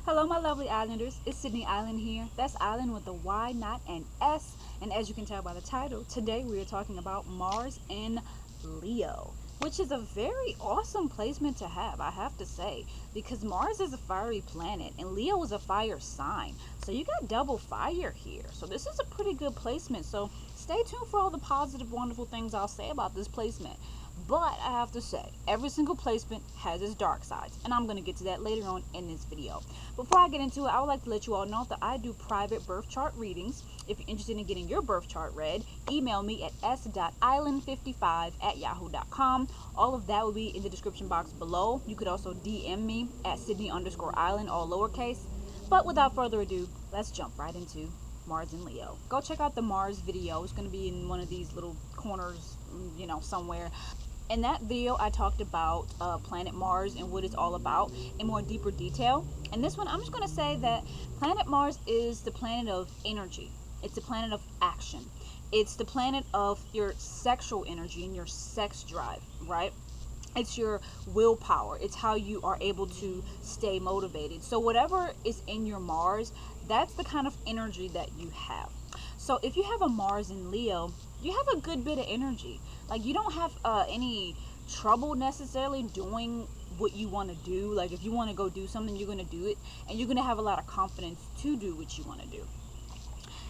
Hello, my lovely Islanders. It's Sydney Island here. That's Island with a Y, not an S. And as you can tell by the title, today we are talking about Mars in Leo, which is a very awesome placement to have to say, because Mars is a fiery planet and Leo is a fire sign. So you got double fire here. So this is a pretty good placement. So stay tuned for all the positive, wonderful things I'll say about this placement. But I have to say, every single placement has its dark sides, and I'm going to get to that later on in this video. Before I get into it, I would like to let you all know that I do private birth chart readings. If you're interested in getting your birth chart read, email me at s.island55@yahoo.com. All of that will be in the description box below. You could also DM me at Sydney_Island, all lowercase. But without further ado, let's jump right into Mars and Leo. Go check out the Mars video. It's going to be in one of these little corners, somewhere. In that video, I talked about planet Mars and what it's all about in more deeper detail. In this one, I'm just going to say that planet Mars is the planet of energy. It's the planet of action. It's the planet of your sexual energy and your sex drive, right? It's your willpower. It's how you are able to stay motivated. So whatever is in your Mars, that's the kind of energy that you have. So if you have a Mars in Leo, you have a good bit of energy. Like, you don't have any trouble necessarily doing what you want to do. Like, if you want to go do something, you're going to do it, and you're going to have a lot of confidence to do what you want to do.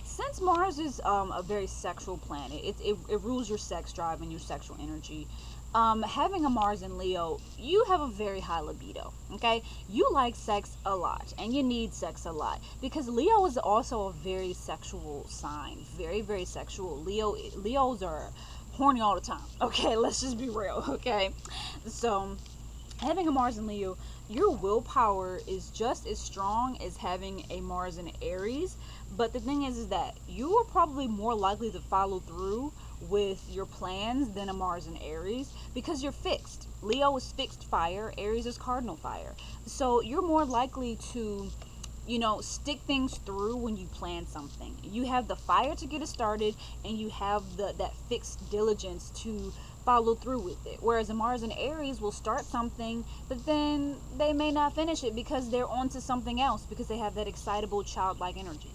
Since Mars is a very sexual planet, it rules your sex drive and your sexual energy. Having a Mars in Leo, you have a very high libido, okay? You like sex a lot, and you need sex a lot, because Leo is also a very sexual sign. Very, very sexual. Leos are horny all the time, okay? Let's just be real, okay? So having a Mars in Leo, your willpower is just as strong as having a Mars in Aries. But the thing is that you are probably more likely to follow through with your plans than a Mars in Aries, because you're fixed. Leo is fixed fire, Aries is cardinal fire. So you're more likely to stick things through when you plan something. You have the fire to get it started, and you have that fixed diligence to follow through with it. Whereas a Mars and Aries will start something, but then they may not finish it because they're on to something else, because they have that excitable childlike energy.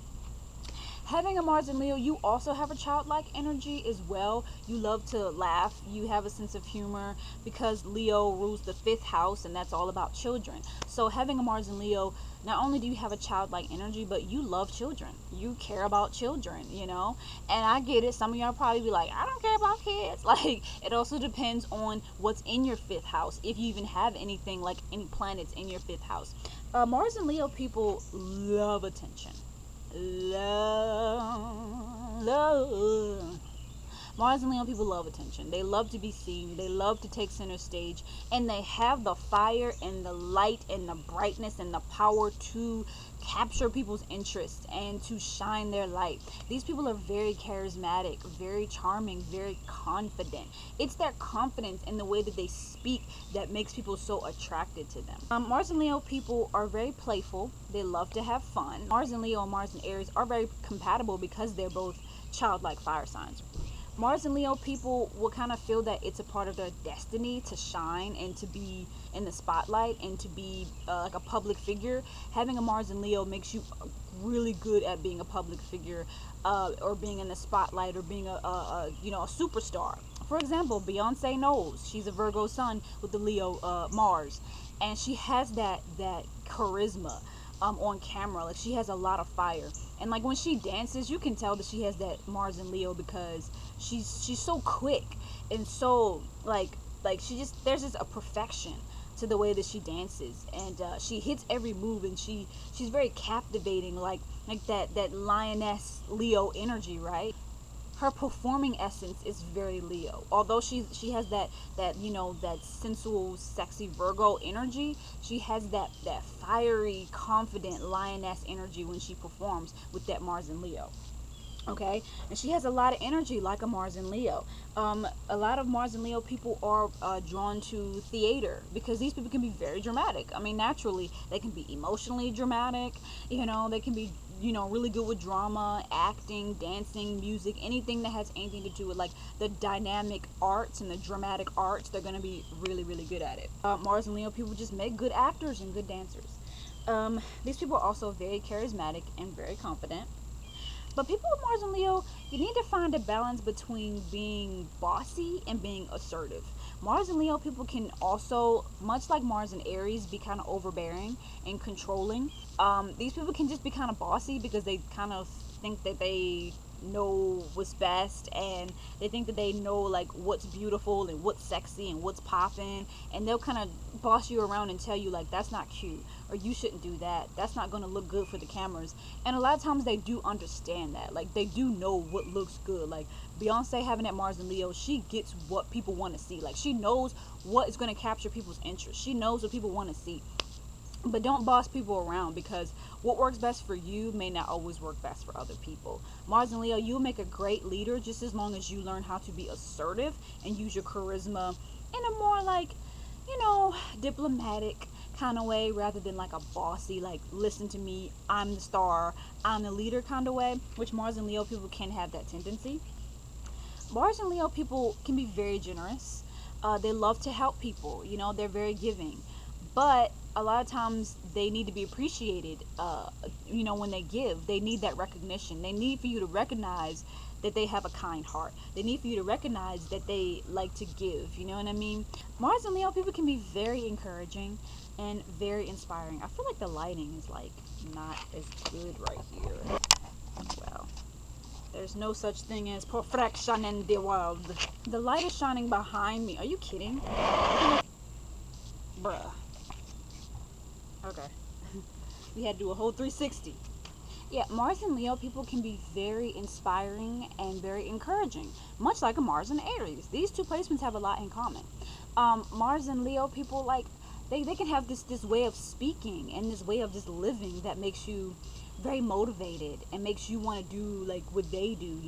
Having a Mars in Leo, you also have a childlike energy as well. You love to laugh. You have a sense of humor, because Leo rules the 5th house, and that's all about children. So having a Mars in Leo, not only do you have a childlike energy, but you love children. You care about children, And I get it. Some of y'all probably be like, I don't care about kids. Like, it also depends on what's in your 5th house, if you even have anything like any planets in your 5th house. Mars and Leo people love attention. Love. Mars and Leo people love attention. They love to be seen. They love to take center stage. And they have the fire and the light and the brightness and the power to capture people's interest and to shine their light. These people are very charismatic, very charming, very confident. It's their confidence in the way that they speak that makes people so attracted to them. Mars and Leo people are very playful. They love to have fun. Mars and Leo and Mars and Aries are very compatible because they're both childlike fire signs. Mars and Leo people will kind of feel that it's a part of their destiny to shine and to be in the spotlight and to be like a public figure. Having a Mars and Leo makes you really good at being a public figure, or being in the spotlight, or being a superstar. For example, Beyonce knows she's a Virgo sun with the Leo Mars, and she has that charisma on camera. Like, she has a lot of fire, and like when she dances, you can tell that she has that Mars and Leo, because she's so quick and so like there's just a perfection to the way that she dances, and she hits every move, and she's very captivating, like that lioness Leo energy, right? Her performing essence is very Leo. Although she has that sensual, sexy Virgo energy, she has that fiery, confident lioness energy when she performs with that Mars and Leo. Okay, and she has a lot of energy like a Mars and Leo. A lot of Mars and Leo people are drawn to theater, because these people can be very dramatic. I mean, naturally, they can be emotionally dramatic. They can be really good with drama, acting, dancing, music, anything that has anything to do with like the dynamic arts and the dramatic arts. They're going to be really, really good at it. Mars and Leo people just make good actors and good dancers. These people are also very charismatic and very confident. But people with Mars and Leo, you need to find a balance between being bossy and being assertive. Mars and Leo people can also, much like Mars and Aries, be kind of overbearing and controlling. These people can just be kind of bossy because they kind of think that they know what's best, and they think that they know like what's beautiful and what's sexy and what's popping, and they'll kind of boss you around and tell you like that's not cute, or you shouldn't do that, that's not going to look good for the cameras. And a lot of times they do understand that, like they do know what looks good. Like Beyonce having that Mars and Leo, she gets what people want to see. Like she knows what is going to capture people's interest, she knows what people want to see. But don't boss people around, because what works best for you may not always work best for other people. Mars and Leo, you'll make a great leader just as long as you learn how to be assertive and use your charisma in a more like, diplomatic kind of way, rather than like a bossy, like, listen to me, I'm the star, I'm the leader kind of way, which Mars and Leo people can have that tendency. Mars and Leo people can be very generous. They love to help people. They're very giving, but a lot of times they need to be appreciated. When they give, they need that recognition. They need for you to recognize that they have a kind heart. They need for you to recognize that they like to give. You know what I mean? Mars and Leo people can be very encouraging and very inspiring. I feel like the lighting is like not as good right here. Well, there's no such thing as perfection in the world. The light is shining behind me. Are you kidding? Bruh. Okay. We had to do a whole 360. Yeah, Mars and Leo people can be very inspiring and very encouraging, much like a Mars and Aries. These two placements have a lot in common. Mars and Leo people, like, they can have this way of speaking and this way of just living that makes you very motivated and makes you want to do like what they do.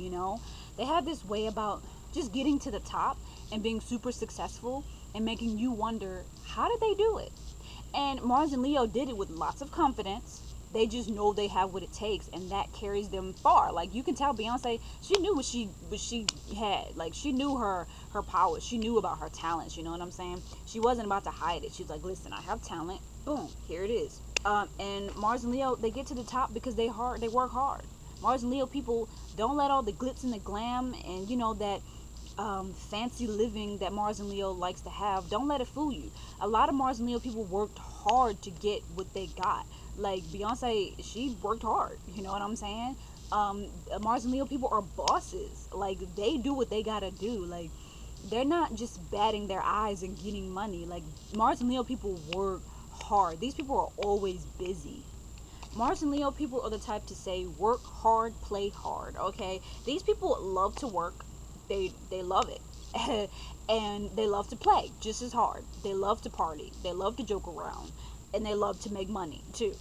They have this way about just getting to the top and being super successful and making you wonder, how did they do it? And Mars and Leo did it with lots of confidence. They just know they have what it takes, and that carries them far. Like you can tell Beyonce, she knew what she had. Like she knew her powers. She knew about her talents. You know what I'm saying? She wasn't about to hide it. She's like, listen, I have talent. Boom, here it is. And Mars and Leo, they get to the top because they work hard. Mars and Leo people don't let all the glitz and the glam and that fancy living that Mars and Leo likes to have, don't let it fool you. A lot of Mars and Leo people worked hard to get what they got. Like Beyonce, she worked hard. You know what I'm saying? Mars and Leo people are bosses. Like they do what they gotta do. Like they're not just batting their eyes and getting money. Like Mars and Leo people work hard. These people are always busy. Mars and Leo people are the type to say work hard, play hard. Okay, these people love to work. They love it. And they love to play just as hard. They love to party. They love to joke around, and they love to make money too.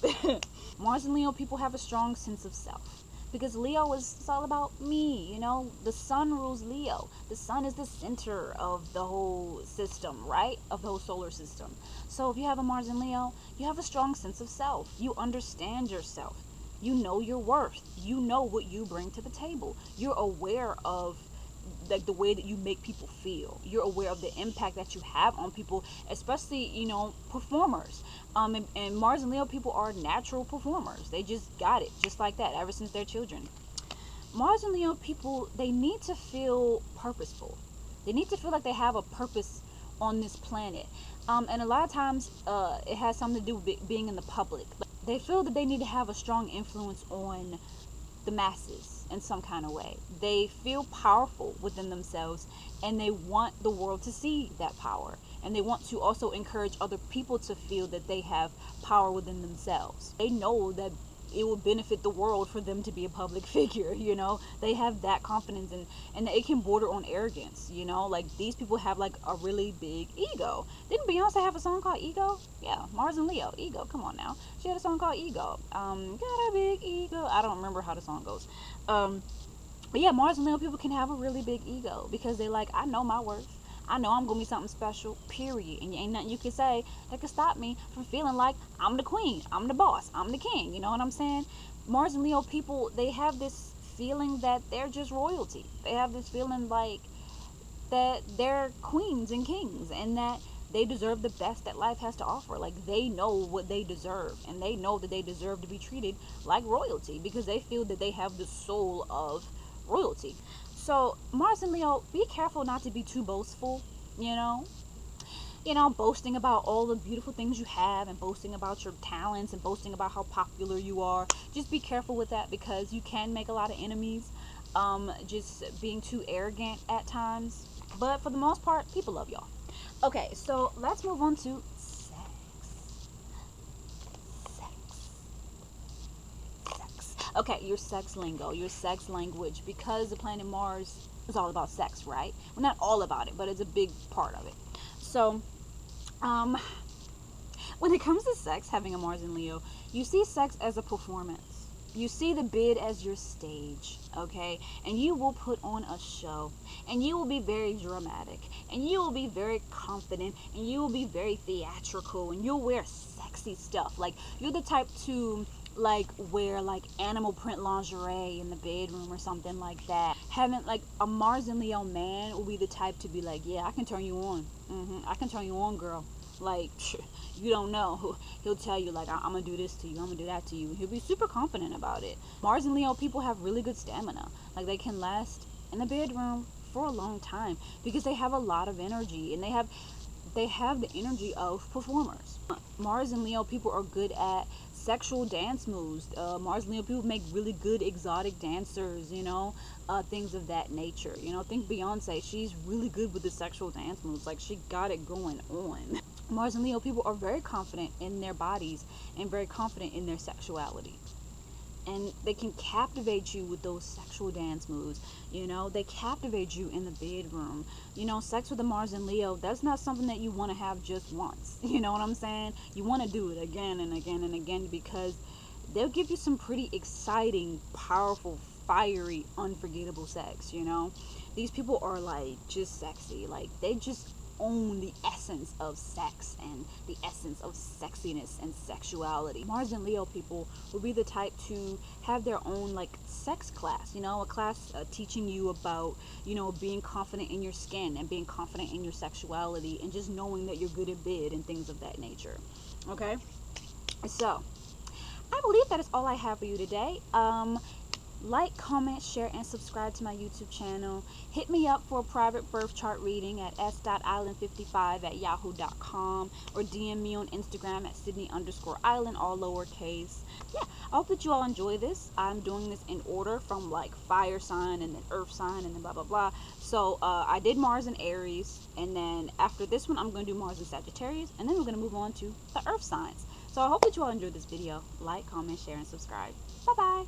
Mars and Leo people have a strong sense of self, because Leo is, it's all about me. The sun rules Leo. The sun is the center of the whole system, right? Of the whole solar system. So if you have a Mars and Leo, you have a strong sense of self. You understand yourself. You know your worth. You know what you bring to the table. You're aware of like the way that you make people feel. You're aware of the impact that you have on people, especially performers. And Mars and Leo people are natural performers. They just got it just like that ever since they're children. Mars and Leo people, they need to feel purposeful. They need to feel like they have a purpose on this planet. And a lot of times it has something to do with being in the public. They feel that they need to have a strong influence on the masses in some kind of way. They feel powerful within themselves, and they want the world to see that power, and they want to also encourage other people to feel that they have power within themselves. They know that it would benefit the world for them to be a public figure. They have that confidence, and it can border on arrogance. Like these people have like a really big ego. Didn't Beyonce have a song called Ego? Yeah, Mars and Leo, Ego, come on now. She had a song called Ego. Got a big ego. I don't remember how the song goes. But yeah, Mars and Leo people can have a really big ego, because they like, I know my worth. I know I'm gonna be something special, period. And ain't nothing you can say that can stop me from feeling like I'm the queen, I'm the boss, I'm the king. You know what I'm saying? Mars and Leo people, they have this feeling that they're just royalty. They have this feeling like that they're queens and kings, and that they deserve the best that life has to offer. Like, they know what they deserve, and they know that they deserve to be treated like royalty because they feel that they have the soul of royalty. So Mars and Leo, be careful not to be too boastful, you know. Boasting about all the beautiful things you have, and boasting about your talents, and boasting about how popular you are. Just be careful with that, because you can make a lot of enemies, just being too arrogant at times. But for the most part, people love y'all. Okay, so let's move on to sex. Sex. Okay, your sex lingo, your sex language, because the planet Mars is all about sex, right? Well, not all about it, but it's a big part of it. So, um, when it comes to sex, having a Mars in Leo, you see sex as a performance. You see the bed as your stage, okay? And you will put on a show. And you will be very dramatic. And you will be very confident. And you will be very theatrical. And you'll wear sexy stuff. Like, you're the type to, like, wear, like, animal print lingerie in the bedroom or something like that. Having, like, a Mars and Leo man will be the type to be like, yeah, I can turn you on. I can turn you on, girl. Like, you don't know. He'll tell you, like, I'm gonna do this to you, I'm gonna do that to you. He'll be super confident about it. Mars and Leo people have really good stamina. Like, they can last in the bedroom for a long time because they have a lot of energy, and they have the energy of performers. Mars and Leo people are good at sexual dance moves. Mars and Leo people make really good exotic dancers, things of that nature. Think Beyonce, she's really good with the sexual dance moves. Like, she got it going on. Mars and Leo people are very confident in their bodies and very confident in their sexuality. And they can captivate you with those sexual dance moves. They captivate you in the bedroom. Sex with a Mars and Leo, that's not something that you want to have just once. You know what I'm saying? You want to do it again and again and again, because they'll give you some pretty exciting, powerful, fiery, unforgettable sex. These people are, like, just sexy. Like, they just own the essence of sex and the essence of sexiness and sexuality. Mars and Leo people will be the type to have their own, like, sex class, a class teaching you about, being confident in your skin and being confident in your sexuality and just knowing that you're good at bed and things of that nature. Okay, so I believe that is all I have for you today. Like, comment, share, and subscribe to my YouTube channel. Hit me up for a private birth chart reading at s.island55@yahoo.com, or DM me on Instagram at Sydney_island, all lowercase. Yeah, I hope that you all enjoy this. I'm doing this in order from, like, fire sign and then earth sign and then blah blah blah. So I did Mars and Aries, and then after this one I'm going to do Mars and Sagittarius, and then we're going to move on to the earth signs. So I hope that you all enjoyed this video. Like, comment, share, and subscribe. Bye bye.